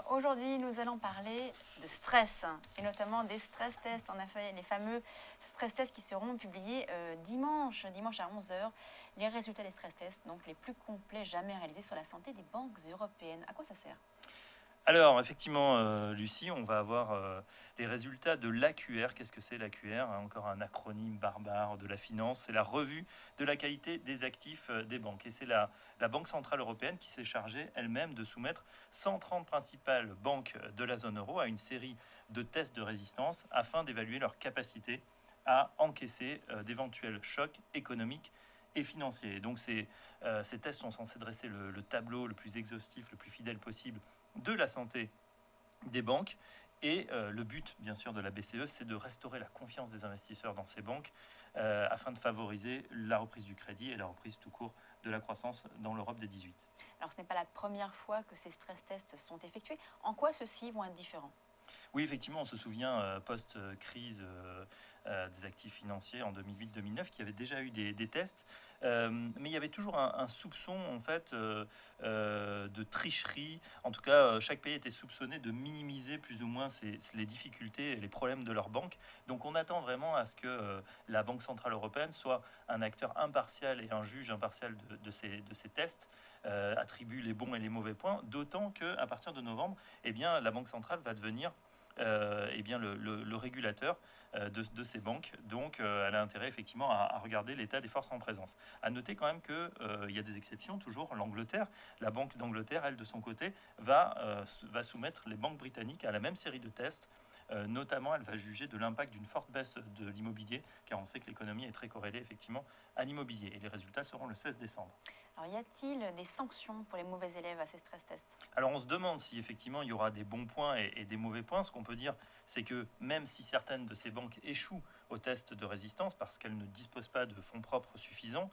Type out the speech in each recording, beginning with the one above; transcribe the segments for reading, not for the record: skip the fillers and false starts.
Aujourd'hui, nous allons parler de stress et notamment des stress tests. On a fait les fameux stress tests qui seront publiés dimanche à 11 h. Les résultats des stress tests, donc les plus complets jamais réalisés sur la santé des banques européennes. À quoi ça sert? Alors, effectivement, Lucie, on va avoir les résultats de l'AQR. Qu'est-ce que c'est l'AQR? Encore un acronyme barbare de la finance. C'est la revue de la qualité des actifs des banques. Et c'est la Banque Centrale Européenne qui s'est chargée elle-même de soumettre 130 principales banques de la zone euro à une série de tests de résistance afin d'évaluer leur capacité à encaisser d'éventuels chocs économiques et financiers. Et donc, ces tests sont censés dresser le tableau le plus exhaustif, le plus fidèle possible de la santé des banques. Et le but, bien sûr, de la BCE, c'est de restaurer la confiance des investisseurs dans ces banques afin de favoriser la reprise du crédit et la reprise tout court de la croissance dans l'Europe des 18. Alors, ce n'est pas la première fois que ces stress tests sont effectués. En quoi ceux-ci vont être différents? Oui, effectivement, on se souvient, post-crise des actifs financiers en 2008-2009, qu'il y avait déjà eu des tests, mais il y avait toujours un soupçon, en fait, de tricherie. En tout cas, chaque pays était soupçonné de minimiser plus ou moins les difficultés et les problèmes de leur banque. Donc on attend vraiment à ce que la Banque Centrale Européenne soit un acteur impartial et un juge impartial de ces tests, attribue les bons et les mauvais points, d'autant qu'à partir de novembre, eh bien, la Banque Centrale va devenir eh bien, le régulateur de ces banques. Donc, elle a intérêt effectivement à regarder l'état des forces en présence. À noter quand même qu'il y a des exceptions, toujours l'Angleterre. La Banque d'Angleterre, elle, de son côté, va soumettre les banques britanniques à la même série de tests. Notamment, elle va juger de l'impact d'une forte baisse de l'immobilier, car on sait que l'économie est très corrélée effectivement à l'immobilier. Et les résultats seront le 16 décembre. Alors, y a-t-il des sanctions pour les mauvais élèves à ces stress tests? Alors on se demande si effectivement il y aura des bons points et des mauvais points. Ce qu'on peut dire, c'est que même si certaines de ces banques échouent au test de résistance parce qu'elles ne disposent pas de fonds propres suffisants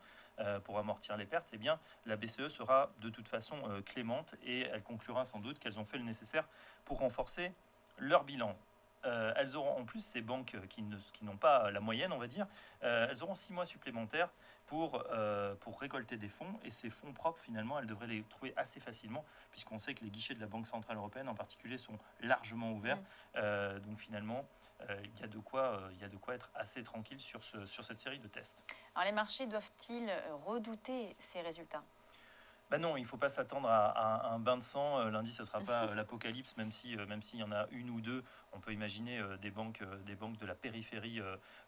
pour amortir les pertes, eh bien la BCE sera de toute façon clémente et elle conclura sans doute qu'elles ont fait le nécessaire pour renforcer leur bilan. Elles auront en plus, ces banques qui n'ont pas la moyenne, on va dire, elles auront 6 mois supplémentaires pour récolter des fonds. Et ces fonds propres, finalement, elles devraient les trouver assez facilement, puisqu'on sait que les guichets de la Banque Centrale Européenne en particulier sont largement ouverts. Donc finalement, il y a de quoi être assez tranquille sur cette série de tests. Alors, les marchés doivent-ils redouter ces résultats? Bah non, il ne faut pas s'attendre à un bain de sang. Lundi, ce ne sera pas l'apocalypse, même s'il y en a une ou deux. On peut imaginer des banques de la périphérie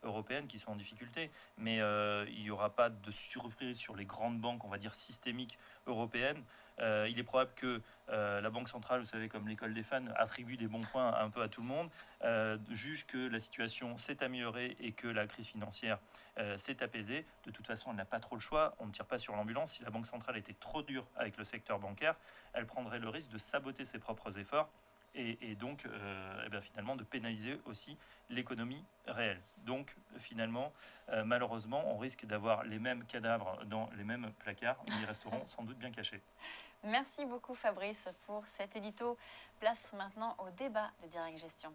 européenne qui sont en difficulté. Mais il n'y aura pas de surprise sur les grandes banques, on va dire systémiques européennes. Il est probable que la Banque centrale, vous savez, comme l'école des fans, attribue des bons points un peu à tout le monde, juge que la situation s'est améliorée et que la crise financière s'est apaisée. De toute façon, elle n'a pas trop le choix. On ne tire pas sur l'ambulance. Si la Banque centrale était trop dure avec le secteur bancaire, elle prendrait le risque de saboter ses propres efforts et donc eh bien, finalement de pénaliser aussi l'économie réelle. Donc finalement, malheureusement, on risque d'avoir les mêmes cadavres dans les mêmes placards, mais ils resteront sans doute bien cachés. Merci beaucoup Fabrice pour cet édito. Place maintenant au débat de Direct Gestion.